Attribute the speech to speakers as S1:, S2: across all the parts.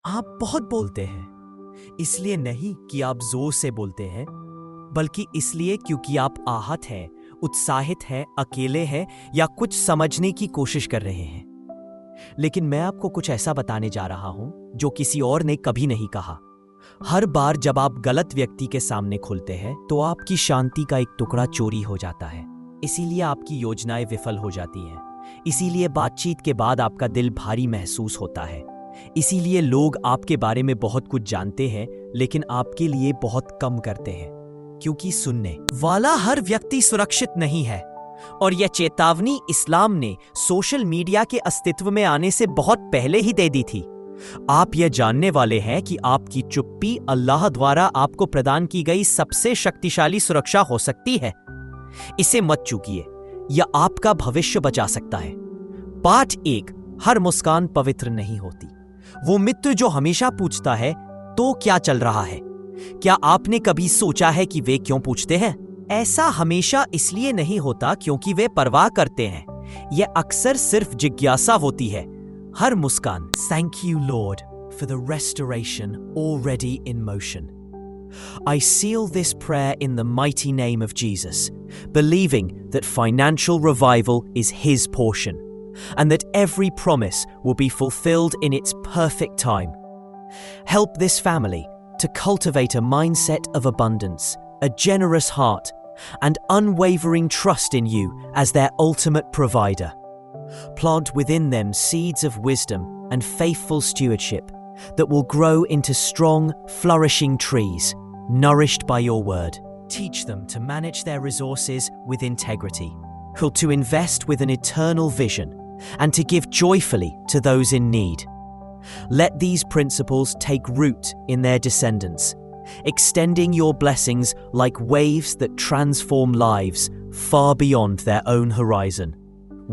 S1: आप बहुत बोलते हैं, इसलिए नहीं कि आप जोर से बोलते हैं, बल्कि इसलिए क्योंकि आप आहत हैं, उत्साहित हैं, अकेले हैं या कुछ समझने की कोशिश कर रहे हैं। लेकिन मैं आपको कुछ ऐसा बताने जा रहा हूं जो किसी और ने कभी नहीं कहा। हर बार जब आप गलत व्यक्ति के सामने खुलते हैं तो आपकी शांति का एक टुकड़ा चोरी हो जाता है। इसीलिए आपकी योजनाएं विफल हो जाती हैं। इसीलिए बातचीत के बाद आपका दिल भारी महसूस होता है। इसीलिए लोग आपके बारे में बहुत कुछ जानते हैं लेकिन आपके लिए बहुत कम करते हैं, क्योंकि सुनने वाला हर व्यक्ति सुरक्षित नहीं है। और यह चेतावनी इस्लाम ने सोशल मीडिया के अस्तित्व में आने से बहुत पहले ही दे दी थी। आप यह जानने वाले हैं कि आपकी चुप्पी अल्लाह द्वारा आपको प्रदान की गई सबसे शक्तिशाली सुरक्षा हो सकती है। इसे मत चूकिए, यह आपका भविष्य बचा सकता है। पाठ 1। हर मुस्कान पवित्र नहीं होती। वो मित्र जो हमेशा पूछता है तो क्या चल रहा है, क्या आपने कभी सोचा है कि वे क्यों पूछते हैं? ऐसा हमेशा इसलिए नहीं होता क्योंकि वे परवाह करते हैं। यह अक्सर सिर्फ जिज्ञासा होती है। हर मुस्कान, thank you Lord for the restoration already in motion. I seal this prayer in the mighty name of Jesus, believing that financial revival is His portion, and that every promise will be fulfilled in its perfect time. Help this family to cultivate a mindset of abundance, a generous heart, and unwavering trust in you as their ultimate provider. Plant within them seeds of wisdom and faithful stewardship that will grow into strong, flourishing trees, nourished by your word. Teach them to manage their resources with integrity, to invest with an eternal vision, and to give joyfully to those in need. Let these principles take root in their descendants, extending your blessings like waves that transform lives far beyond their own horizon.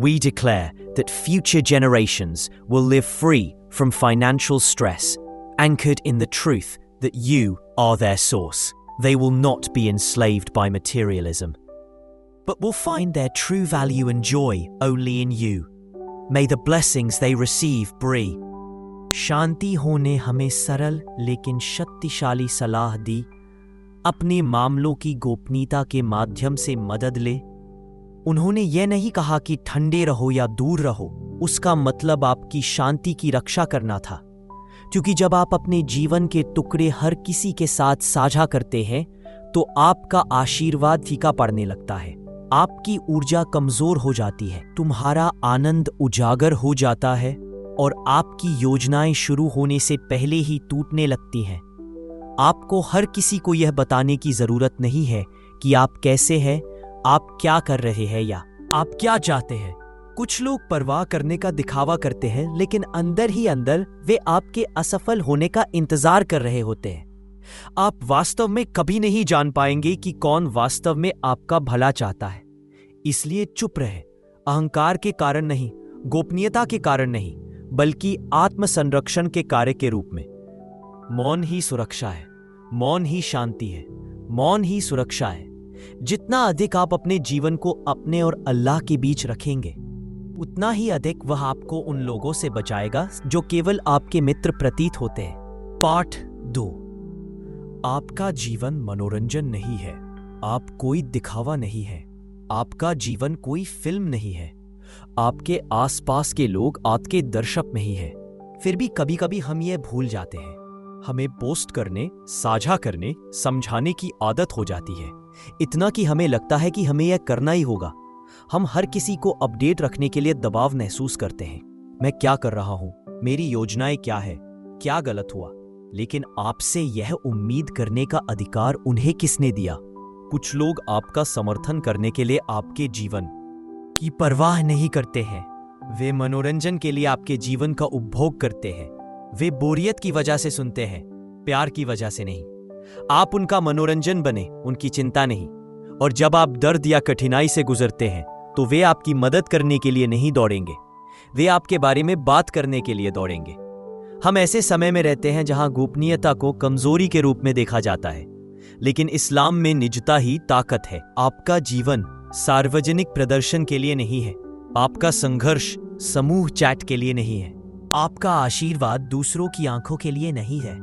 S1: We declare that future generations will live free from financial stress, anchored in the truth that you are their source. They will not be enslaved by materialism, but will find their true value and joy only in you. May the blessings they receive bring शांति होने हमें सरल लेकिन शक्तिशाली सलाह दी। अपने मामलों की गोपनीयता के माध्यम से मदद ले। उन्होंने यह नहीं कहा कि ठंडे रहो या दूर रहो, उसका मतलब आपकी शांति की रक्षा करना था। क्योंकि जब आप अपने जीवन के टुकड़े हर किसी के साथ साझा करते हैं तो आपका आशीर्वाद फीका पड़ने लगता है, आपकी ऊर्जा कमजोर हो जाती है, तुम्हारा आनंद उजागर हो जाता है और आपकी योजनाएं शुरू होने से पहले ही टूटने लगती हैं। आपको हर किसी को यह बताने की जरूरत नहीं है कि आप कैसे हैं, आप क्या कर रहे हैं या आप क्या चाहते हैं। कुछ लोग परवाह करने का दिखावा करते हैं लेकिन अंदर ही अंदर वे आपके असफल होने का इंतजार कर रहे होते हैं। आप वास्तव में कभी नहीं जान पाएंगे कि कौन वास्तव में आपका भला चाहता है। इसलिए चुप रहे, अहंकार के कारण नहीं, गोपनीयता के कारण नहीं, बल्कि आत्मसंरक्षण के कार्य के रूप में। मौन ही सुरक्षा है, मौन ही शांति है, मौन ही सुरक्षा है। जितना अधिक आप अपने जीवन को अपने और अल्लाह के बीच रखेंगे, उतना ही अधिक वह आपको उन लोगों से बचाएगा जो केवल आपके मित्र प्रतीत होते हैं। पाठ 2। आपका जीवन मनोरंजन नहीं है, आप कोई दिखावा नहीं है, आपका जीवन कोई फिल्म नहीं है, आपके आसपास के लोग आपके दर्शक नहीं है। फिर भी कभी कभी हम ये भूल जाते हैं। हमें पोस्ट करने, साझा करने, समझाने की आदत हो जाती है, इतना कि हमें लगता है कि हमें यह करना ही होगा। हम हर किसी को अपडेट रखने के लिए दबाव महसूस करते हैं। मैं क्या कर रहा हूं, मेरी योजनाएं क्या है, क्या गलत हुआ। लेकिन आपसे यह उम्मीद करने का अधिकार उन्हें किसने दिया? कुछ लोग आपका समर्थन करने के लिए आपके जीवन की परवाह नहीं करते हैं। वे मनोरंजन के लिए आपके जीवन का उपभोग करते हैं। वे बोरियत की वजह से सुनते हैं, प्यार की वजह से नहीं। आप उनका मनोरंजन बने, उनकी चिंता नहीं। और जब आप दर्द या कठिनाई से गुजरते हैं तो वे आपकी मदद करने के लिए नहीं दौड़ेंगे, वे आपके बारे में बात करने के लिए दौड़ेंगे। हम ऐसे समय में रहते हैं जहां गोपनीयता को कमजोरी के रूप में देखा जाता है, लेकिन इस्लाम में निजता ही ताकत है। आपका जीवन सार्वजनिक प्रदर्शन के लिए नहीं है, आपका संघर्ष समूह चैट के लिए नहीं है, आपका आशीर्वाद दूसरों की आंखों के लिए नहीं है,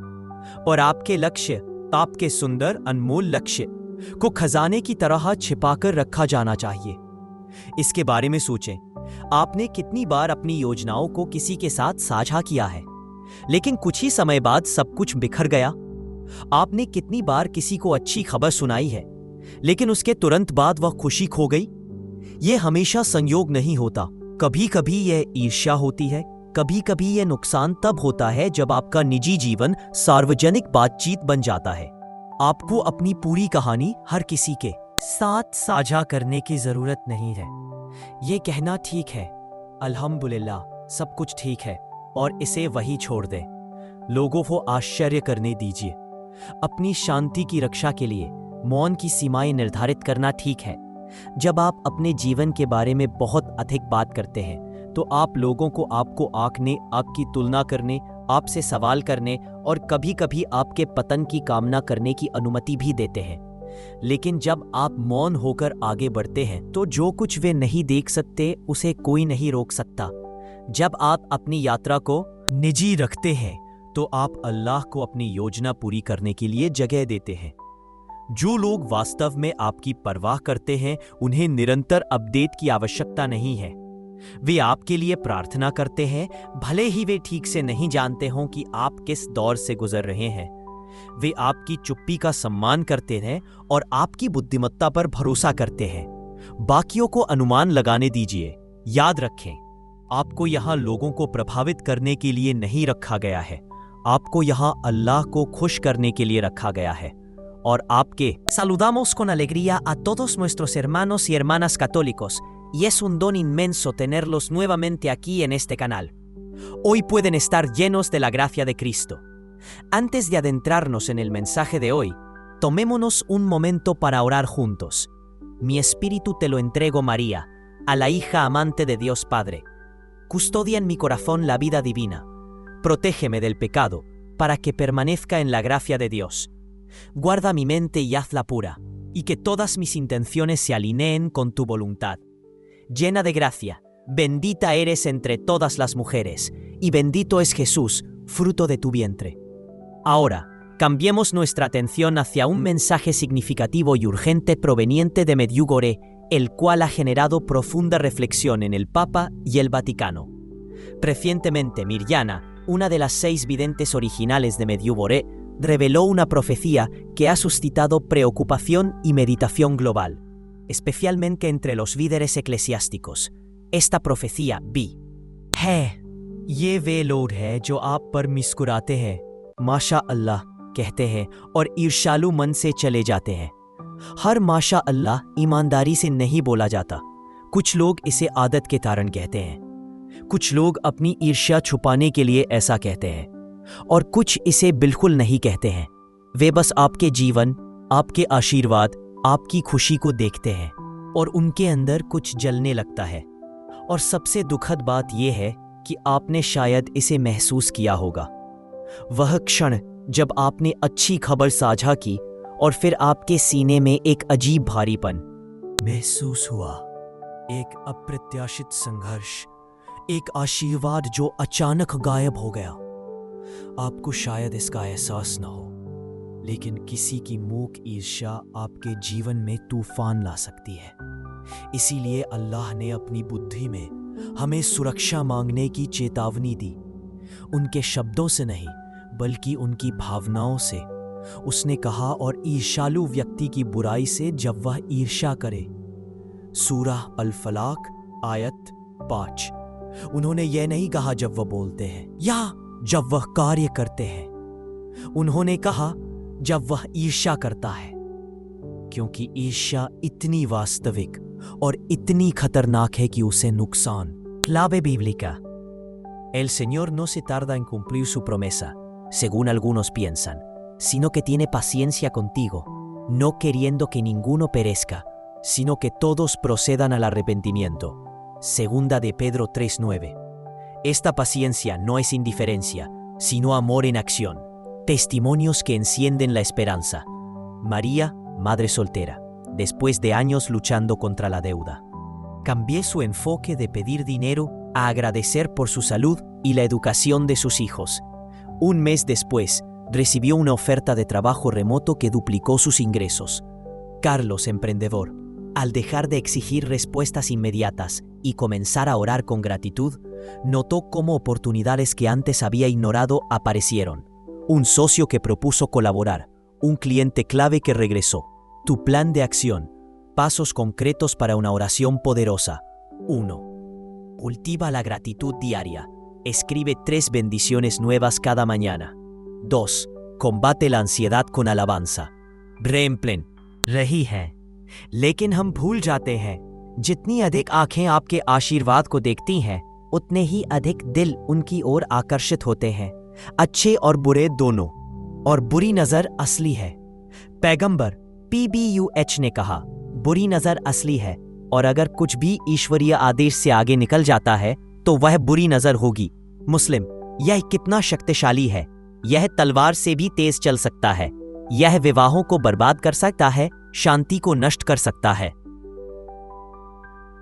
S1: और आपके लक्ष्य, आपके सुंदर अनमोल लक्ष्य को खजाने की तरह छिपाकर रखा जाना चाहिए। इसके बारे में सोचें। आपने कितनी बार अपनी योजनाओं को किसी के साथ साझा किया है, लेकिन कुछ ही समय बाद सब कुछ बिखर गया। आपने कितनी बार किसी को अच्छी खबर सुनाई है, लेकिन उसके तुरंत बाद वह खुशी खो गई। यह हमेशा संयोग नहीं होता। कभी कभी यह ईर्ष्या होती है, कभी कभी यह नुकसान तब होता है जब आपका निजी जीवन सार्वजनिक बातचीत बन जाता है। आपको अपनी पूरी कहानी हर किसी के साथ साझा करने की जरूरत नहीं है। यह कहना ठीक है, अल्हम्दुलिल्लाह, सब कुछ ठीक है, और इसे वही छोड़ दें। लोगों को आश्चर्य करने दीजिए। अपनी शांति की रक्षा के लिए मौन की सीमाएं निर्धारित करना ठीक है। जब आप अपने जीवन के बारे में बहुत अधिक बात करते हैं, तो आप लोगों को आपको आंकने, आपकी तुलना करने, आपसे सवाल करने और कभी कभी आपके पतन की कामना करने की अनुमति भी देते हैं। लेकिन जब आप मौन होकर आगे बढ़ते हैं, तो जो कुछ वे नहीं देख सकते उसे कोई नहीं रोक सकता। जब आप अपनी यात्रा को निजी रखते हैं, तो आप अल्लाह को अपनी योजना पूरी करने के लिए जगह देते हैं। जो लोग वास्तव में आपकी परवाह करते हैं, उन्हें निरंतर अपडेट की आवश्यकता नहीं है। वे आपके लिए प्रार्थना करते हैं, भले ही वे ठीक से नहीं जानते हों कि आप किस दौर से गुजर रहे हैं। वे आपकी चुप्पी का सम्मान करते हैं और आपकी बुद्धिमत्ता पर भरोसा करते हैं। बाकियों को अनुमान लगाने दीजिए। याद रखें, आपको यहाँ लोगों को प्रभावित करने के लिए नहीं रखा गया है। आपको यहाँ अल्लाह को खुश करने के लिए रखा गया है। और आपके Saludamos con alegría a todos nuestros hermanos y hermanas católicos, y es un don inmenso tenerlos nuevamente aquí en este canal. Hoy pueden estar llenos de la gracia de Cristo. Antes de adentrarnos en el mensaje de hoy, tomémonos un momento para orar juntos. Mi espíritu te lo entrego, María, a la hija amante de Dios Padre. Custodia en mi corazón la vida divina. Protégeme del pecado, para que permanezca en la gracia de Dios. Guarda mi mente y hazla pura, y que todas mis intenciones se alineen con tu voluntad. Llena de gracia, bendita eres entre todas las mujeres, y bendito es Jesús, fruto de tu vientre. Ahora, cambiemos nuestra atención hacia un mensaje significativo y urgente proveniente de Medjugorje, el cual ha generado profunda reflexión en el Papa y el Vaticano. Recientemente, Mirjana, una de las 6 videntes originales de Medjugorje, reveló una profecía que ha suscitado preocupación y meditación global, especialmente entre los líderes eclesiásticos. Esta profecía है, ये वे लोग हैं जो आप पर मुस्कुराते हैं, माशा अल्लाह कहते हैं और ईर्ष्यालु मन से चले जाते हैं। हर माशा अल्लाह ईमानदारी से नहीं बोला जाता। कुछ लोग इसे आदत के कारण कहते हैं। कुछ लोग अपनी ईर्ष्या छुपाने के लिए ऐसा कहते हैं, और कुछ इसे बिल्कुल नहीं कहते हैं। वे बस आपके जीवन, आपके आशीर्वाद, आपकी खुशी को देखते हैं और उनके अंदर कुछ जलने लगता है। और सबसे दुखद बात यह है कि आपने शायद इसे महसूस किया होगा। वह क्षण जब आपने अच्छी खबर साझा की और फिर आपके सीने में एक अजीब भारीपन महसूस हुआ, एक अप्रत्याशित संघर्ष, एक आशीर्वाद जो अचानक गायब हो गया। आपको शायद इसका एहसास न हो, लेकिन किसी की मूक ईर्ष्या आपके जीवन में तूफान ला सकती है। इसीलिए अल्लाह ने अपनी बुद्धि में हमें सुरक्षा मांगने की चेतावनी दी। उनके शब्दों से नहीं, बल्कि उनकी भावनाओं से। उसने कहा, और ईर्ष्यालु व्यक्ति की बुराई से जब वह ईर्ष्या करे। सूरह अल-फलाक आयत 5। उन्होंने यह नहीं कहा जब वह बोलते हैं या जब वह कार्य करते हैं। उन्होंने कहा जब वह ईर्ष्या करता है, क्योंकि ईर्ष्या इतनी वास्तविक और इतनी खतरनाक है कि उसे नुकसान। Clave bíblica. El Señor no se tarda en cumplir su promesa, según algunos piensan, sino que tiene paciencia contigo, no queriendo que ninguno perezca, sino que todos procedan al arrepentimiento. Segunda de Pedro 3:9. Esta paciencia no es indiferencia, sino amor en acción. Testimonios que encienden la esperanza. María, madre soltera, después de años luchando contra la deuda. Cambié su enfoque de pedir dinero a agradecer por su salud y la educación de sus hijos. Un mes después, recibió una oferta de trabajo remoto que duplicó sus ingresos. Carlos, emprendedor, al dejar de exigir respuestas inmediatas y comenzar a orar con gratitud, notó cómo oportunidades que antes había ignorado aparecieron. Un socio que propuso colaborar, un cliente clave que regresó. Tu plan de acción. Pasos concretos para una oración poderosa. 1. Cultiva la gratitud diaria. Escribe 3 bendiciones nuevas cada mañana. 2. Combate la ansiedad con alabanza. ब्रेम्प्लेन रही है, लेकिन हम भूल जाते हैं। जितनी अधिक आंखें आपके आशीर्वाद को देखती हैं, उतने ही अधिक दिल उनकी ओर आकर्षित होते हैं, अच्छे और बुरे दोनों। और बुरी नजर असली है। पैगंबर PBUH ने कहा, बुरी नजर असली है, और अगर कुछ भी ईश्वरीय आदेश से आगे निकल जाता है तो वह बुरी नजर होगी। मुस्लिम, यह कितना शक्तिशाली है। यह तलवार से भी तेज चल सकता है। यह विवाहों को बर्बाद कर सकता है, शांति को नष्ट कर सकता है,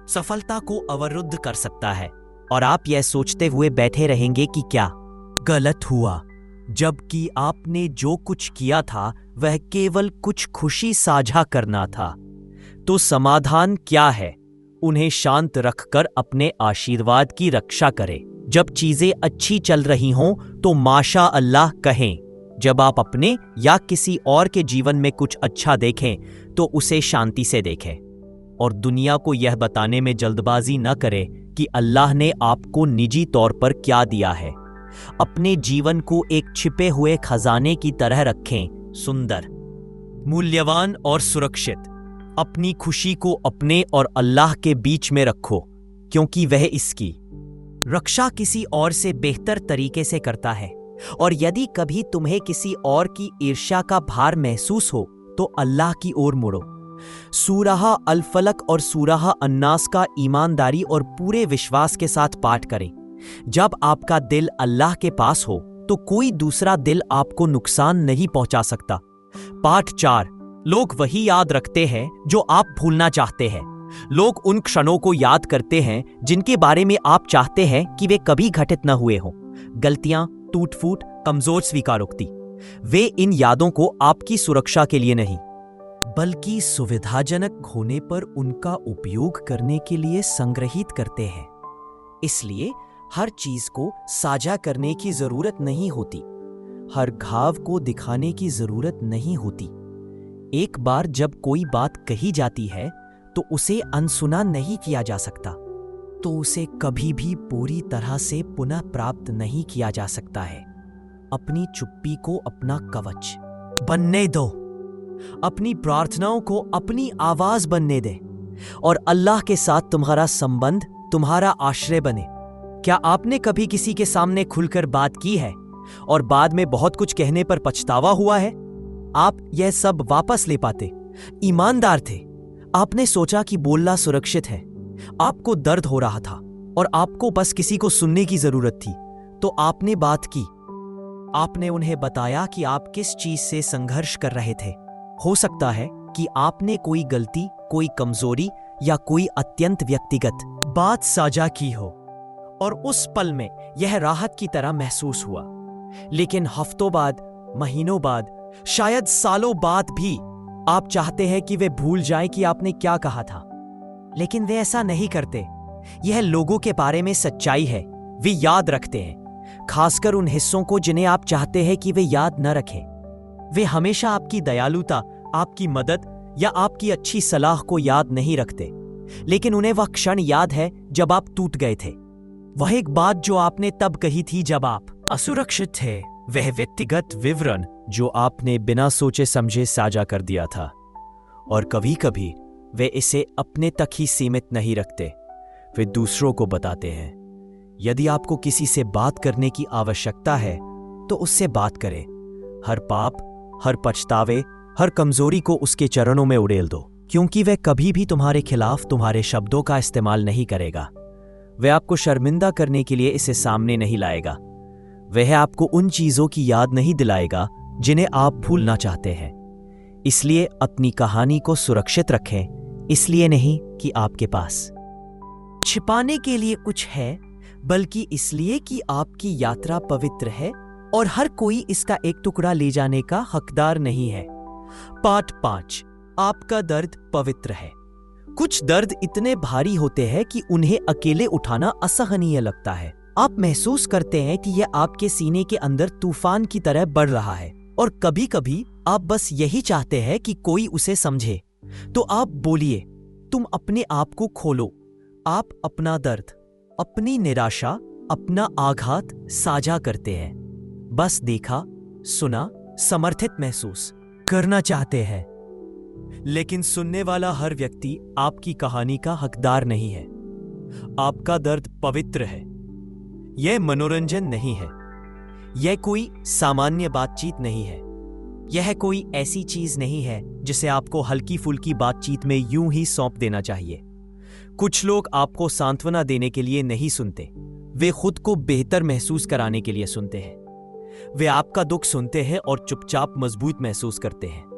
S1: सफलता को अवरुद्ध कर सकता है। और आप यह सोचते हुए बैठे रहेंगे कि क्या गलत हुआ, जबकि आपने जो कुछ किया था वह केवल कुछ खुशी साझा करना था। तो समाधान क्या है? उन्हें शांत रखकर अपने आशीर्वाद की रक्षा करें। जब चीजें अच्छी चल रही हों तो माशा अल्लाह कहें। जब आप अपने या किसी और के जीवन में कुछ अच्छा देखें तो उसे शांति से देखें। और दुनिया को यह बताने में जल्दबाजी न करें कि अल्लाह ने आपको निजी तौर पर क्या दिया है। अपने जीवन को एक छिपे हुए खजाने की तरह रखें, सुंदर, मूल्यवान और सुरक्षित। अपनी खुशी को अपने और अल्लाह के बीच में रखो, क्योंकि वह इसकी रक्षा किसी और से बेहतर तरीके से करता है। और यदि कभी तुम्हें किसी और की ईर्ष्या का भार महसूस हो तो अल्लाह की ओर मुड़ो। सूरह अल फलक और सूरह अन्नास का ईमानदारी और पूरे विश्वास के साथ पाठ करें। जब आपका दिल अल्लाह के पास हो तो कोई दूसरा दिल आपको नुकसान नहीं पहुंचा सकता। पाठ 4। लोग वही याद रखते हैं जो आप भूलना चाहते हैं। लोग उन क्षणों को याद करते हैं जिनके बारे में आप चाहते हैं कि वे कभी घटित न हुए हों। गलतियां, टूट फूट, कमजोर स्वीकारोक्ति, वे इन यादों को आपकी सुरक्षा के लिए नहीं, बल्कि सुविधाजनक होने पर उनका उपयोग करने के लिए संग्रहित करते हैं। इसलिए हर चीज को साझा करने की जरूरत नहीं होती। हर घाव को दिखाने की जरूरत नहीं होती। एक बार जब कोई बात कही जाती है तो उसे अनसुना नहीं किया जा सकता, तो उसे कभी भी पूरी तरह से पुनः प्राप्त नहीं किया जा सकता है। अपनी चुप्पी को अपना कवच बनने दो। अपनी प्रार्थनाओं को अपनी आवाज बनने दे और अल्लाह के साथ तुम्हारा संबंध तुम्हारा आश्रय बने। क्या आपने कभी किसी के सामने खुलकर बात की है और बाद में बहुत कुछ कहने पर पछतावा हुआ है? आप यह सब वापस ले पाते, ईमानदार थे। आपने सोचा कि बोलना सुरक्षित है। आपको दर्द हो रहा था और आपको बस किसी को सुनने की जरूरत थी, तो आपने बात की। आपने उन्हें बताया कि आप किस चीज से संघर्ष कर रहे थे। हो सकता है कि आपने कोई गलती, कोई कमजोरी या कोई अत्यंत व्यक्तिगत बात साझा की हो और उस पल में यह राहत की तरह महसूस हुआ। लेकिन हफ्तों बाद, महीनों बाद, शायद सालों बाद भी आप चाहते हैं कि वे भूल जाएं कि आपने क्या कहा था, लेकिन वे ऐसा नहीं करते। यह लोगों के बारे में सच्चाई है। वे याद रखते हैं, खासकर उन हिस्सों को जिन्हें आप चाहते हैं कि वे याद न रखें। वे हमेशा आपकी दयालुता, आपकी मदद या आपकी अच्छी सलाह को याद नहीं रखते, लेकिन उन्हें वह क्षण याद है जब आप टूट गए थे। वह एक बात जो आपने तब कही थी जब आप असुरक्षित थे, वह व्यक्तिगत विवरण जो आपने बिना सोचे समझे साझा कर दिया था। और कभी कभी वे इसे अपने तक ही सीमित नहीं रखते, वे दूसरों को बताते हैं। यदि आपको किसी से बात करने की आवश्यकता है तो उससे बात करें। हर पाप, हर पछतावे, हर कमजोरी को उसके चरणों में उड़ेल दो, क्योंकि वह कभी भी तुम्हारे खिलाफ तुम्हारे शब्दों का इस्तेमाल नहीं करेगा। वह आपको शर्मिंदा करने के लिए इसे सामने नहीं लाएगा। वह आपको उन चीजों की याद नहीं दिलाएगा जिन्हें आप भूलना चाहते हैं। इसलिए अपनी कहानी को सुरक्षित रखें, इसलिए नहीं कि आपके पास छिपाने के लिए कुछ है, बल्कि इसलिए कि आपकी यात्रा पवित्र है और हर कोई इसका एक टुकड़ा ले जाने का हकदार नहीं है। पाठ 5, आपका दर्द पवित्र है। कुछ दर्द इतने भारी होते हैं कि उन्हें अकेले उठाना असहनीय लगता है। आप महसूस करते हैं कि यह आपके सीने के अंदर तूफान की तरह बढ़ रहा है और कभी कभी आप बस यही चाहते हैं कि कोई उसे समझे। तो आप बोलिए, तुम अपने आप को खोलो। आप अपना दर्द, अपनी निराशा, अपना आघात साझा करते हैं। बस देखा, सुना, समर्थित महसूस करना चाहते हैं। लेकिन सुनने वाला हर व्यक्ति आपकी कहानी का हकदार नहीं है। आपका दर्द पवित्र है। यह मनोरंजन नहीं है। यह कोई सामान्य बातचीत नहीं है। यह कोई ऐसी चीज नहीं है जिसे आपको हल्की फुल्की बातचीत में यूं ही सौंप देना चाहिए। कुछ लोग आपको सांत्वना देने के लिए नहीं सुनते, वे खुद को बेहतर महसूस कराने के लिए सुनते हैं। वे आपका दुख सुनते हैं और चुपचाप मजबूत महसूस करते हैं।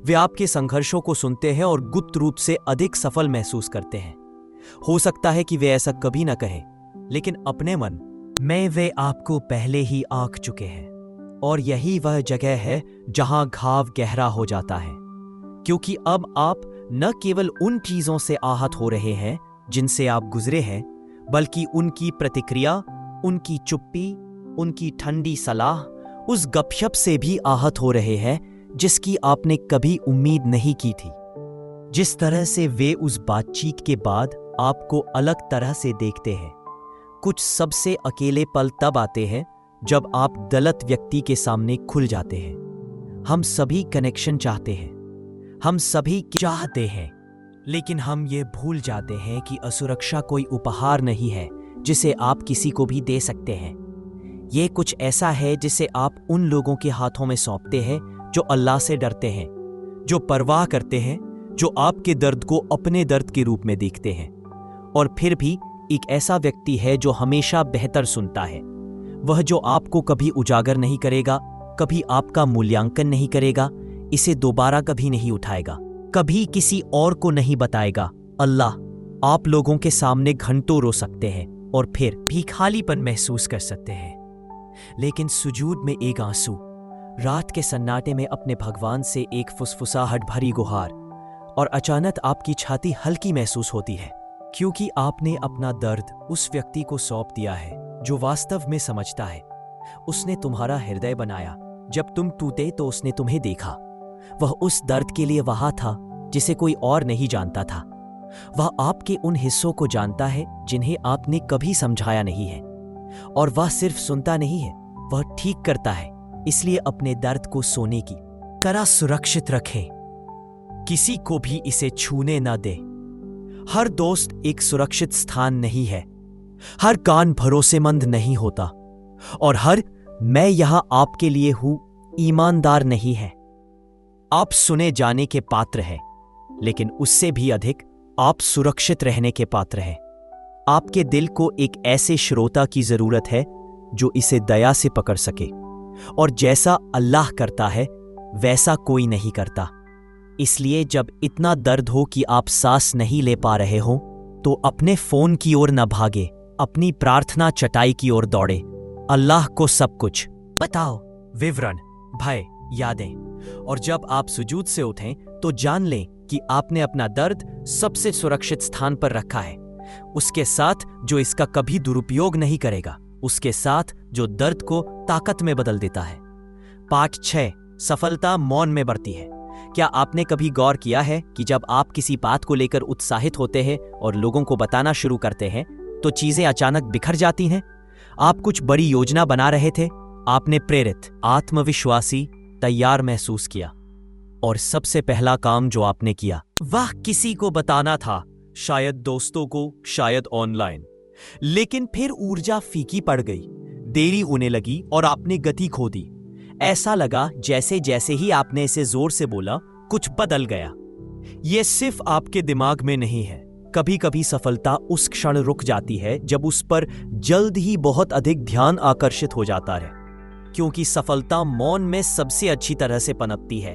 S1: वे आपके संघर्षों को सुनते हैं और गुप्त रूप से अधिक सफल महसूस करते हैं। हो सकता है कि वे ऐसा कभी ना कहें, लेकिन अपने मन में वे आपको पहले ही आंक चुके हैं। और यही वह जगह है जहां घाव गहरा हो जाता है, क्योंकि अब आप न केवल उन चीजों से आहत हो रहे हैं जिनसे आप गुजरे हैं, बल्कि उनकी प्रतिक्रिया, उनकी चुप्पी, उनकी ठंडी सलाह, उस गपशप से भी आहत हो रहे हैं जिसकी आपने कभी उम्मीद नहीं की थी। जिस तरह से वे उस बातचीत के बाद आपको अलग तरह से देखते हैं। कुछ सबसे अकेले पल तब आते हैं जब आप गलत व्यक्ति के सामने खुल जाते हैं। हम सभी कनेक्शन चाहते हैं, हम सभी चाहते हैं, लेकिन हम ये भूल जाते हैं कि असुरक्षा कोई उपहार नहीं है जिसे आप किसी को भी दे सकते हैं। ये कुछ ऐसा है जिसे आप उन लोगों के हाथों में सौंपते हैं जो अल्लाह से डरते हैं, जो परवाह करते हैं, जो आपके दर्द को अपने दर्द के रूप में देखते हैं। और फिर भी एक ऐसा व्यक्ति है जो हमेशा बेहतर सुनता है, वह जो आपको कभी उजागर नहीं करेगा, कभी आपका मूल्यांकन नहीं करेगा, इसे दोबारा कभी नहीं उठाएगा, कभी किसी और को नहीं बताएगा। अल्लाह, आप लोगों के सामने घंटों रो सकते हैं और फिर भी खालीपन महसूस कर सकते हैं, लेकिन सुजूद में एक आंसू, रात के सन्नाटे में अपने भगवान से एक फुसफुसाहट भरी गुहार, और अचानक आपकी छाती हल्की महसूस होती है, क्योंकि आपने अपना दर्द उस व्यक्ति को सौंप दिया है जो वास्तव में समझता है। उसने तुम्हारा हृदय बनाया। जब तुम टूटे तो उसने तुम्हें देखा। वह उस दर्द के लिए वहां था जिसे कोई और नहीं जानता था। वह आपके उन हिस्सों को जानता है जिन्हें आपने कभी समझाया नहीं है। और वह सिर्फ सुनता नहीं है, वह ठीक करता है। इसलिए अपने दर्द को सोने की तरह सुरक्षित रखें। किसी को भी इसे छूने न दे। हर दोस्त एक सुरक्षित स्थान नहीं है, हर कान भरोसेमंद नहीं होता, और हर मैं यहां आपके लिए हूं ईमानदार नहीं है। आप सुने जाने के पात्र हैं, लेकिन उससे भी अधिक आप सुरक्षित रहने के पात्र हैं। आपके दिल को एक ऐसे श्रोता की जरूरत है जो इसे दया से पकड़ सके, और जैसा अल्लाह करता है वैसा कोई नहीं करता। इसलिए जब इतना दर्द हो कि आप सांस नहीं ले पा रहे हो, तो अपने फोन की ओर न भागे, अपनी प्रार्थना चटाई की ओर दौड़े। अल्लाह को सब कुछ बताओ, विवरण, भय, यादें। और जब आप सुजूद से उठें तो जान लें कि आपने अपना दर्द सबसे सुरक्षित स्थान पर रखा है, उसके साथ जो इसका कभी दुरुपयोग नहीं करेगा, उसके साथ जो दर्द को ताकत में बदल देता है। पाठ 6, सफलता मौन में बढ़ती है। क्या आपने कभी गौर किया है कि जब आप किसी बात को लेकर उत्साहित होते हैं और लोगों को बताना शुरू करते हैं तो चीजें अचानक बिखर जाती हैं? आप कुछ बड़ी योजना बना रहे थे, आपने प्रेरित, आत्मविश्वासी, तैयार महसूस किया, और सबसे पहला काम जो आपने किया वह किसी को बताना था, शायद दोस्तों को, शायद ऑनलाइन। लेकिन फिर ऊर्जा फीकी पड़ गई, देरी होने लगी और आपने गति खो दी। ऐसा लगा जैसे जैसे ही आपने इसे जोर से बोला कुछ बदल गया। यह सिर्फ आपके दिमाग में नहीं है। कभी कभी सफलता उस क्षण रुक जाती है जब उस पर जल्द ही बहुत अधिक ध्यान आकर्षित हो जाता है, क्योंकि सफलता मौन में सबसे अच्छी तरह से पनपती है,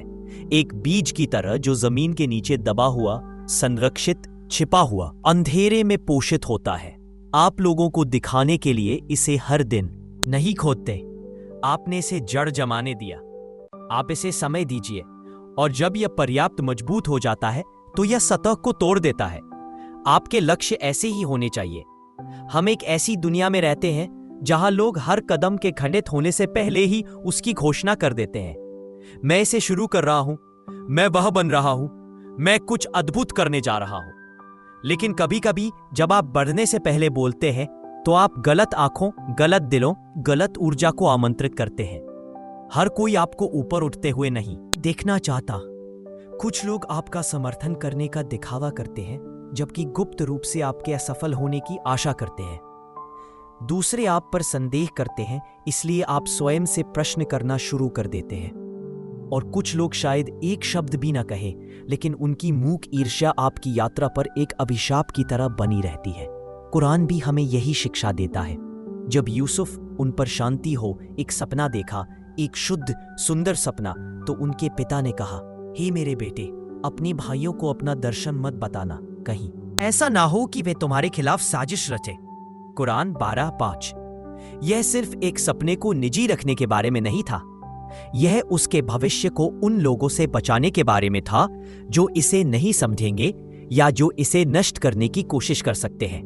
S1: एक बीज की तरह जो जमीन के नीचे दबा हुआ, संरक्षित, छिपा हुआ, अंधेरे में पोषित होता है। आप लोगों को दिखाने के लिए इसे हर दिन नहीं खोदते। आपने इसे जड़ जमाने दिया। आप इसे समय दीजिए, और जब यह पर्याप्त मजबूत हो जाता है तो यह सतह को तोड़ देता है। आपके लक्ष्य ऐसे ही होने चाहिए। हम एक ऐसी दुनिया में रहते हैं जहां लोग हर कदम के खंडित होने से पहले ही उसकी घोषणा कर देते हैं। मैं इसे शुरू कर रहा हूं, मैं वह बन रहा हूं, मैं कुछ अद्भुत करने जा रहा हूं। लेकिन कभी कभी जब आप बढ़ने से पहले बोलते हैं तो आप गलत आंखों, गलत दिलों, गलत ऊर्जा को आमंत्रित करते हैं। हर कोई आपको ऊपर उठते हुए नहीं देखना चाहता। कुछ लोग आपका समर्थन करने का दिखावा करते हैं, जबकि गुप्त रूप से आपके असफल होने की आशा करते हैं। दूसरे आप पर संदेह करते हैं, इसलिए आप स्वयं से प्रश्न करना शुरू कर देते हैं। और कुछ लोग शायद एक शब्द भी ना कहें, लेकिन उनकी मूक ईर्ष्या आपकी यात्रा पर एक अभिशाप की तरह बनी रहती है। कुरान भी हमें यही शिक्षा देता है। जब यूसुफ, उन पर शांति हो, एक सपना देखा, एक शुद्ध सुंदर सपना, तो उनके पिता ने कहा, हे मेरे बेटे, अपने भाइयों को अपना दर्शन मत बताना, कहीं ऐसा ना हो कि वे तुम्हारे खिलाफ साजिश रचे। कुरान 12:5। यह सिर्फ एक सपने को निजी रखने के बारे में नहीं था, यह उसके भविष्य को उन लोगों से बचाने के बारे में था जो इसे नहीं समझेंगे या जो इसे नष्ट करने की कोशिश कर सकते हैं।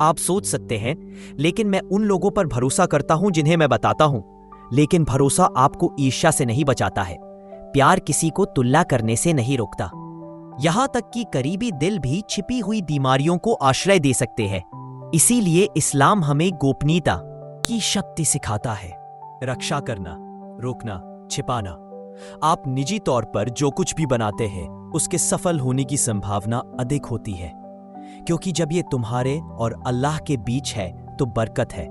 S1: आप सोच सकते हैं, लेकिन मैं उन लोगों पर भरोसा करता हूं जिन्हें मैं बताता हूं। लेकिन भरोसा आपको ईर्ष्या से नहीं बचाता है। प्यार किसी को तुलना करने से नहीं रोकता। यहां तक कि करीबी दिल भी छिपी हुई बीमारियों को आश्रय दे सकते हैं। इसीलिए इस्लाम हमें गोपनीयता की शक्ति सिखाता है। रक्षा करना, रोकना, छिपाना। आप निजी तौर पर जो कुछ भी बनाते हैं उसके सफल होने की संभावना अधिक होती है, क्योंकि जब ये तुम्हारे और अल्लाह के बीच है तो बरकत है।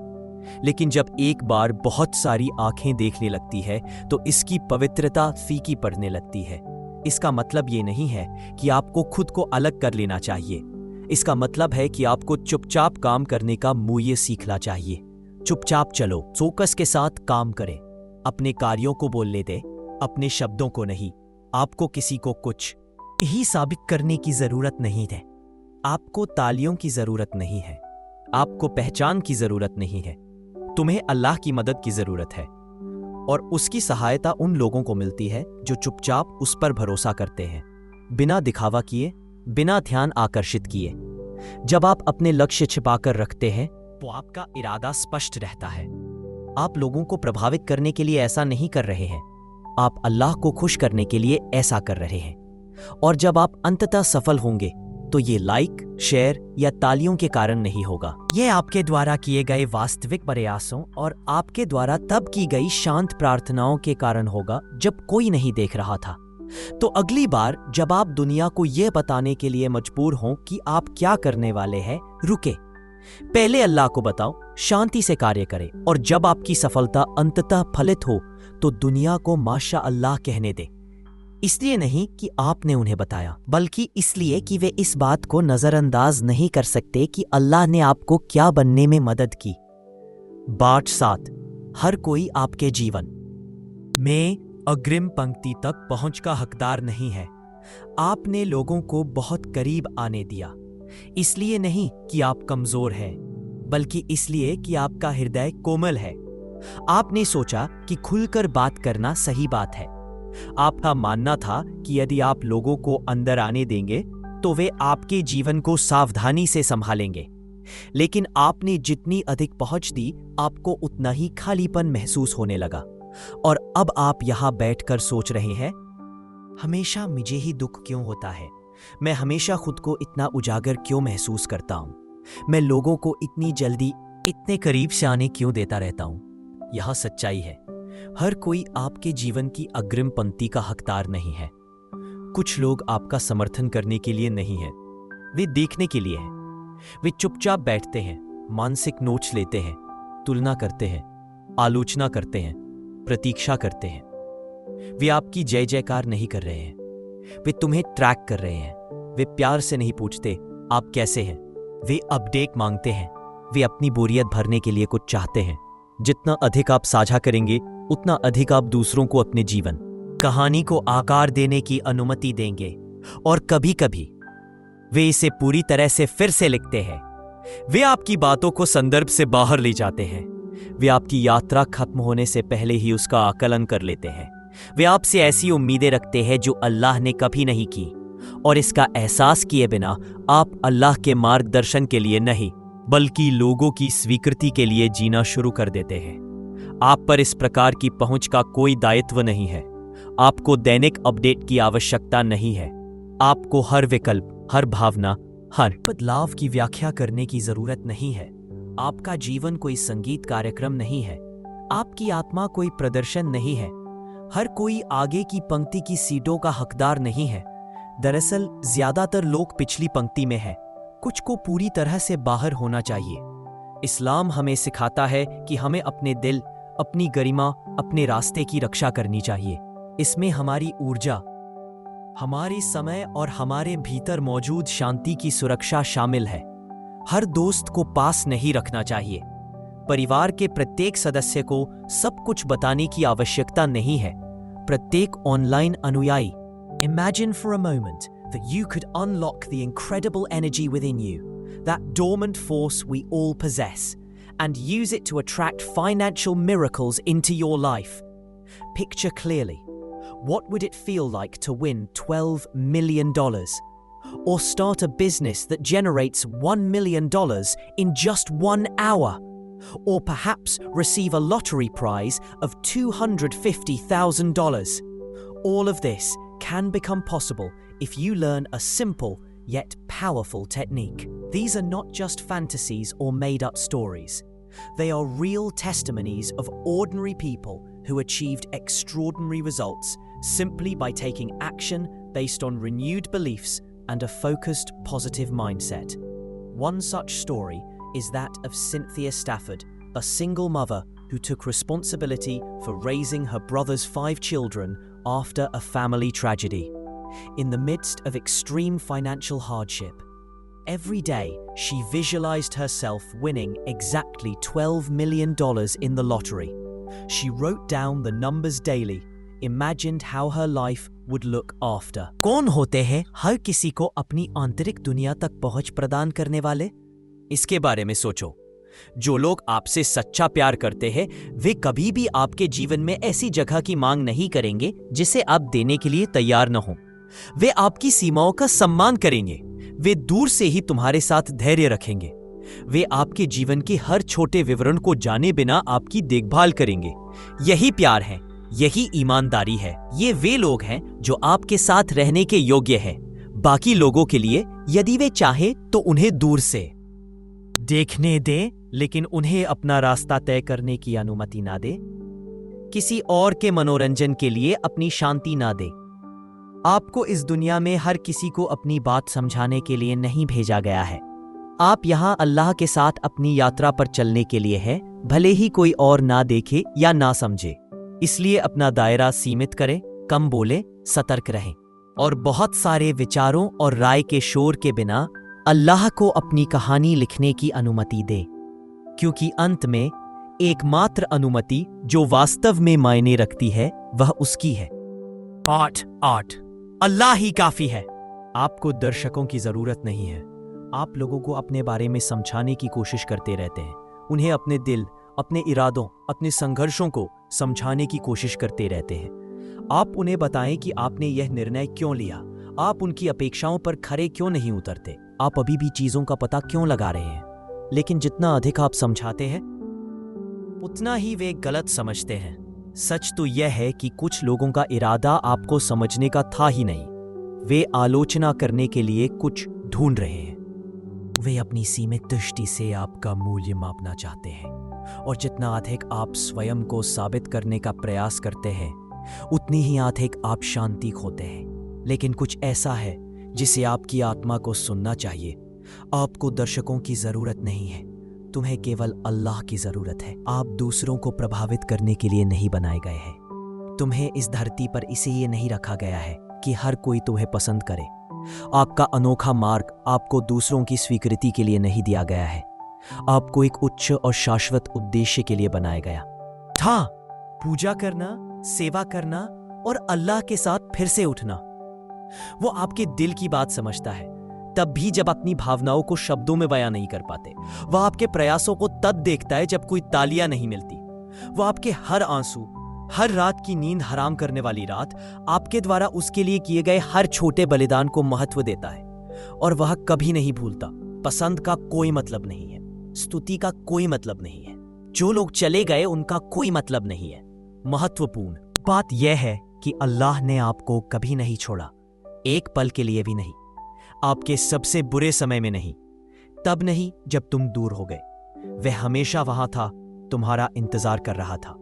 S1: लेकिन जब एक बार बहुत सारी आंखें देखने लगती है तो इसकी पवित्रता फीकी पड़ने लगती है। इसका मतलब ये नहीं है कि आपको खुद को अलग कर लेना चाहिए। इसका मतलब है कि आपको चुपचाप काम करने का मूल्य सीखना चाहिए। चुपचाप चलो, फोकस के साथ काम करें। अपने कार्यों को बोलने दे, अपने शब्दों को नहीं। आपको किसी को कुछ ही साबित करने की जरूरत नहीं है। आपको तालियों की जरूरत नहीं है। आपको पहचान की जरूरत नहीं है। तुम्हें अल्लाह की मदद की जरूरत है, और उसकी सहायता उन लोगों को मिलती है जो चुपचाप उस पर भरोसा करते हैं, बिना दिखावा किए, बिना ध्यान आकर्षित किए। जब आप अपने लक्ष्य छिपाकर रखते हैं तो आपका इरादा स्पष्ट रहता है। आप लोगों को प्रभावित करने के लिए ऐसा नहीं कर रहे हैं, आप अल्लाह को खुश करने के लिए ऐसा कर रहे हैं। और जब आप अंततः सफल होंगे तो ये लाइक, शेयर या तालियों के कारण नहीं होगा। ये आपके द्वारा किए गए वास्तविक प्रयासों और आपके द्वारा तब की गई शांत प्रार्थनाओं के कारण होगा जब कोई नहीं देख रहा था। तो अगली बार जब आप दुनिया को यह बताने के लिए मजबूर हों कि आप क्या करने वाले हैं, रुके। पहले अल्लाह को बताओ, शांति से कार्य करें, और जब आपकी सफलता अंततः फलित हो तो दुनिया को माशा अल्लाह कहने दे। इसलिए नहीं कि आपने उन्हें बताया, बल्कि इसलिए कि वे इस बात को नजरअंदाज नहीं कर सकते कि अल्लाह ने आपको क्या बनने में मदद की। बाट 7। हर कोई आपके जीवन में अग्रिम पंक्ति तक पहुंच का हकदार नहीं है। आपने लोगों को बहुत करीब आने दिया, इसलिए नहीं कि आप कमजोर हैं, बल्कि इसलिए कि आपका हृदय कोमल है। आपने सोचा कि खुलकर बात करना सही बात है। आपका मानना था कि यदि आप लोगों को अंदर आने देंगे तो वे आपके जीवन को सावधानी से संभालेंगे। लेकिन आपने जितनी अधिक पहुंच दी, आपको उतना ही खालीपन महसूस होने लगा। और अब आप यहां बैठकर सोच रहे हैं, हमेशा मुझे ही दुख क्यों होता है? मैं हमेशा खुद को इतना उजागर क्यों महसूस करता हूं? मैं लोगों को इतनी जल्दी इतने करीब से आने क्यों देता रहता हूं? यह सच्चाई है, हर कोई आपके जीवन की अग्रिम पंक्ति का हकदार नहीं है। कुछ लोग आपका समर्थन करने के लिए नहीं हैं, वे देखने के लिए हैं। वे चुपचाप बैठते हैं, मानसिक नोट्स लेते हैं, तुलना करते हैं, आलोचना करते हैं, प्रतीक्षा करते हैं। वे आपकी जय जयकार नहीं कर रहे हैं, वे तुम्हें ट्रैक कर रहे हैं। वे प्यार से नहीं पूछते आप कैसे हैं, वे अपडेट मांगते हैं। वे अपनी बोरियत भरने के लिए कुछ चाहते हैं। जितना अधिक आप साझा करेंगे, उतना अधिक आप दूसरों को अपने जीवन कहानी को आकार देने की अनुमति देंगे। और कभी कभी वे इसे पूरी तरह से फिर से लिखते हैं, वे आपकी बातों को संदर्भ से बाहर ले जाते हैं। वे आपकी यात्रा खत्म होने से पहले ही उसका आकलन कर लेते हैं। वे आपसे ऐसी उम्मीदें रखते हैं जो अल्लाह ने कभी नहीं की, और इसका एहसास किए बिना आप अल्लाह के मार्गदर्शन के लिए नहीं बल्कि लोगों की स्वीकृति के लिए जीना शुरू कर देते हैं। आप पर इस प्रकार की पहुंच का कोई दायित्व नहीं है। आपको दैनिक अपडेट की आवश्यकता नहीं है। आपको हर विकल्प, हर भावना, हर बदलाव की व्याख्या करने की जरूरत नहीं है। आपका जीवन कोई संगीत कार्यक्रम नहीं है। आपकी आत्मा कोई प्रदर्शन नहीं है। हर कोई आगे की पंक्ति की सीटों का हकदार नहीं है। दरअसल ज्यादातर लोग पिछली पंक्ति में हैं। कुछ को पूरी तरह से बाहर होना चाहिए। इस्लाम हमें सिखाता है कि हमें अपने दिल, अपनी गरिमा, अपने रास्ते की रक्षा करनी चाहिए। इसमें हमारी ऊर्जा, हमारी समय और हमारे भीतर मौजूद शांति की सुरक्षा शामिल है। हर दोस्त को पास नहीं रखना चाहिए। परिवार के प्रत्येक सदस्य को सब कुछ बताने की आवश्यकता नहीं है। प्रत्येक ऑनलाइन अनुयायी, Imagine for a moment that you could unlock the incredible energy within you, that dormant force we all possess, and use it to attract financial miracles into your life. Picture clearly. What would it feel like to win $12 million? Or start a business that generates $1 million in just 1 hour? Or perhaps receive a lottery prize of $250,000? All of this can become possible if you learn a simple yet powerful technique. These are not just fantasies or made-up stories. They are real testimonies of ordinary people who achieved extraordinary results simply by taking action based on renewed beliefs and a focused, positive mindset. One such story is that of Cynthia Stafford, a single mother who took responsibility for raising her brother's 5 children after a family tragedy. In the midst of extreme financial hardship, every day she visualized herself winning exactly $12 million in the lottery. She wrote down the numbers daily, imagined how her life would look after. कौन होते हैं हर किसी को अपनी आंतरिक दुनिया तक पहुंच प्रदान करने वाले? इसके बारे में सोचो। जो लोग आपसे सच्चा प्यार करते हैं वे कभी भी आपके जीवन में ऐसी जगह की मांग नहीं करेंगे जिसे आप देने के लिए तैयार न हो। वे आपकी सीमाओं का सम्मान करेंगे। वे दूर से ही तुम्हारे साथ धैर्य रखेंगे। वे आपके जीवन के हर छोटे विवरण को जाने बिना आपकी देखभाल करेंगे। यही प्यार है, यही ईमानदारी है। ये वे लोग हैं जो आपके साथ रहने के योग्य हैं। बाकी लोगों के लिए यदि वे चाहे तो उन्हें दूर से देखने दें, लेकिन उन्हें अपना रास्ता तय करने की अनुमति ना दे। किसी और के मनोरंजन के लिए अपनी शांति ना दे। आपको इस दुनिया में हर किसी को अपनी बात समझाने के लिए नहीं भेजा गया है। आप यहाँ अल्लाह के साथ अपनी यात्रा पर चलने के लिए हैं, भले ही कोई और ना देखे या ना समझे। इसलिए अपना दायरा सीमित करें, कम बोले, सतर्क रहें और बहुत सारे विचारों और राय के शोर के बिना अल्लाह को अपनी कहानी लिखने की अनुमति दे, क्योंकि अंत में एकमात्र अनुमति जो वास्तव में मायने रखती है वह उसकी है। पाठ 8, अल्लाह ही काफी है। आपको दर्शकों की जरूरत नहीं है। आप लोगों को अपने बारे में समझाने की कोशिश करते रहते हैं। उन्हें अपने दिल, अपने इरादों, अपने संघर्षों को समझाने की कोशिश करते रहते हैं। आप उन्हें बताएं कि आपने यह निर्णय क्यों लिया। आप उनकी अपेक्षाओं पर खरे क्यों नहीं उतरते। आप अभी भी चीजों का पता क्यों लगा रहे हैं। लेकिन जितना अधिक आप समझाते हैं उतना ही वे गलत समझते हैं। सच तो यह है कि कुछ लोगों का इरादा आपको समझने का था ही नहीं। वे आलोचना करने के लिए कुछ ढूंढ रहे हैं। वे अपनी सीमित दृष्टि से आपका मूल्य मापना चाहते हैं, और जितना अधिक आप स्वयं को साबित करने का प्रयास करते हैं उतनी ही अधिक आप शांति खोते हैं। लेकिन कुछ ऐसा है जिसे आपकी आत्मा को सुनना चाहिए। आपको दर्शकों की जरूरत नहीं है, तुम्हें केवल अल्लाह की जरूरत है। आप दूसरों को प्रभावित करने के लिए नहीं बनाए गए हैं। तुम्हें इस धरती पर इसलिए नहीं रखा गया है कि हर कोई तुम्हें पसंद करे। आपका अनोखा मार्ग आपको दूसरों की स्वीकृति के लिए नहीं दिया गया है। आपको एक उच्च और शाश्वत उद्देश्य के लिए बनाया गया था। पूजा करना, सेवा करना और अल्लाह के साथ फिर से उठना। वो आपके दिल की बात समझता है। तब भी जब अपनी भावनाओं को शब्दों में बयां नहीं कर पाते। वह आपके प्रयासों को तब देखता है जब कोई तालियां नहीं मिलती। वह आपके हर आंसू, हर रात की नींद हराम करने वाली रात, आपके द्वारा उसके लिए किए गए हर छोटे बलिदान को महत्व देता है। और वह कभी नहीं भूलता। पसंद का कोई मतलब नहीं है, स्तुति का कोई मतलब नहीं है, जो लोग चले गए उनका कोई मतलब नहीं है। महत्वपूर्ण बात यह है कि अल्लाह ने आपको कभी नहीं छोड़ा, एक पल के लिए भी नहीं। आपके सबसे बुरे समय में नहीं, तब नहीं जब तुम दूर हो गए। वह हमेशा वहां था, तुम्हारा इंतजार कर रहा था।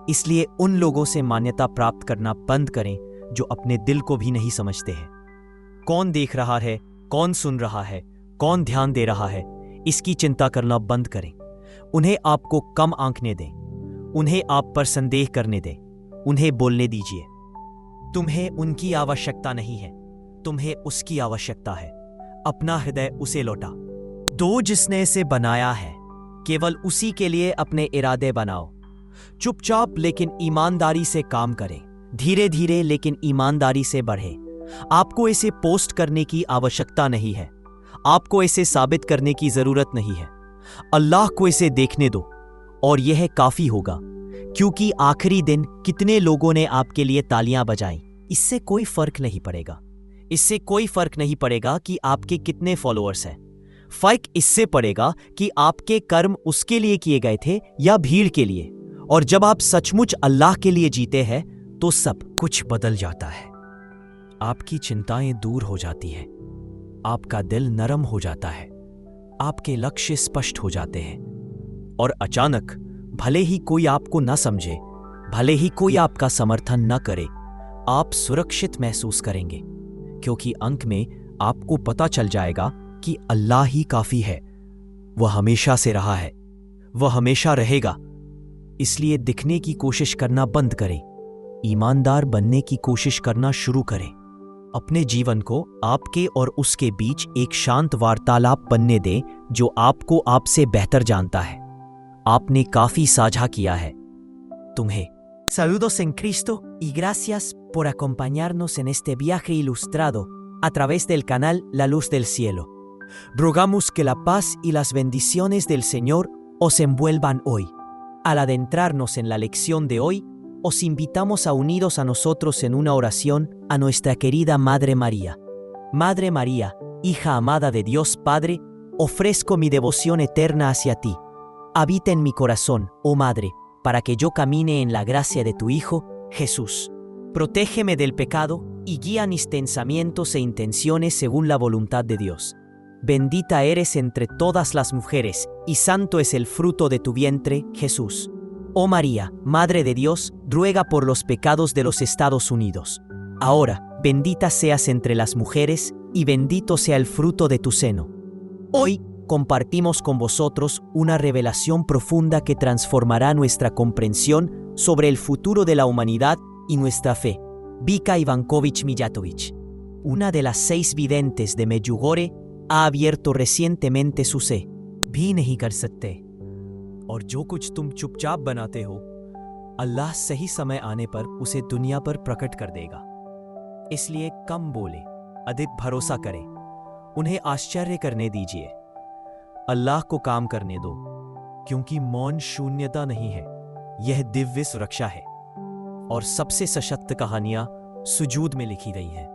S1: इसलिए उन लोगों से मान्यता प्राप्त करना बंद करें जो अपने दिल को भी नहीं समझते हैं। कौन देख रहा है, कौन सुन रहा है, कौन ध्यान दे रहा है, इसकी चिंता करना बंद करें। उन्हें आपको कम आंकने दें, उन्हें आप पर संदेह करने दें, उन्हें बोलने दीजिए। तुम्हें उनकी आवश्यकता नहीं है, तुम्हें उसकी आवश्यकता है। अपना हृदय उसे लौटा दो जिसने इसे बनाया है। केवल उसी के लिए अपने इरादे बनाओ। चुपचाप लेकिन ईमानदारी से काम करें, धीरे धीरे लेकिन ईमानदारी से बढ़े। आपको इसे पोस्ट करने की आवश्यकता नहीं है, आपको इसे साबित करने की जरूरत नहीं है। अल्लाह को इसे देखने दो और यह काफी होगा, क्योंकि आखिरी दिन कितने लोगों ने आपके लिए तालियां बजाई, इससे कोई फर्क नहीं पड़ेगा। इससे कोई फर्क नहीं पड़ेगा कि आपके कितने फॉलोअर्स हैं। फर्क इससे पड़ेगा कि आपके कर्म उसके लिए किए गए थे या भीड़ के लिए। और जब आप सचमुच अल्लाह के लिए जीते हैं तो सब कुछ बदल जाता है। आपकी चिंताएं दूर हो जाती हैं, आपका दिल नरम हो जाता है, आपके लक्ष्य स्पष्ट हो जाते हैं। और अचानक, भले ही कोई आपको न समझे, भले ही कोई आपका समर्थन न करे, आप सुरक्षित महसूस करेंगे, क्योंकि अंत में आपको पता चल जाएगा कि अल्लाह ही काफी है। वह हमेशा से रहा है, वह हमेशा रहेगा। इसलिए दिखने की कोशिश करना बंद करें, ईमानदार बनने की कोशिश करना शुरू करें। अपने जीवन को आपके और उसके बीच एक शांत वार्तालाप बनने दें जो आपको आपसे बेहतर जानता है। आपने काफी साझा किया है। तुम्हें Saludos en Cristo y gracias por acompañarnos en este viaje ilustrado a través del canal La Luz del Cielo. Rogamos que la paz y las bendiciones del Señor os envuelvan hoy. Al adentrarnos en la lección de hoy, os invitamos a uniros a nosotros en una oración a nuestra querida Madre María. Madre María, hija amada de Dios Padre, ofrezco mi devoción eterna hacia ti. Habita en mi corazón, oh Madre, para que yo camine en la gracia de tu Hijo, Jesús. Protégeme del pecado y guía mis pensamientos e intenciones según la voluntad de Dios. Bendita eres entre todas las mujeres, y santo es el fruto de tu vientre, Jesús. Oh María, Madre de Dios, ruega por los pecados de los Estados Unidos. Ahora, bendita seas entre las mujeres, y bendito sea el fruto de tu seno. Hoy, compartimos con vosotros una revelación profunda que transformará nuestra comprensión sobre el futuro de la humanidad y nuestra fe. Vika Ivankovich Mijatovic, una de las 6 videntes de Medjugorje, ha abierto recientemente su से भी नहीं कर सकते, और जो कुछ तुम चुपचाप बनाते हो, अल्लाह सही समय आने पर उसे दुनिया पर प्रकट कर देगा। इसलिए कम बोले, अधिक भरोसा करें, उन्हें आश्चर्य करने दीजिए, अल्लाह को काम करने दो, क्योंकि मौन शून्यता नहीं है, यह दिव्य सुरक्षा है। और सबसे सशक्त कहानियां सुजूद में लिखी गई हैं।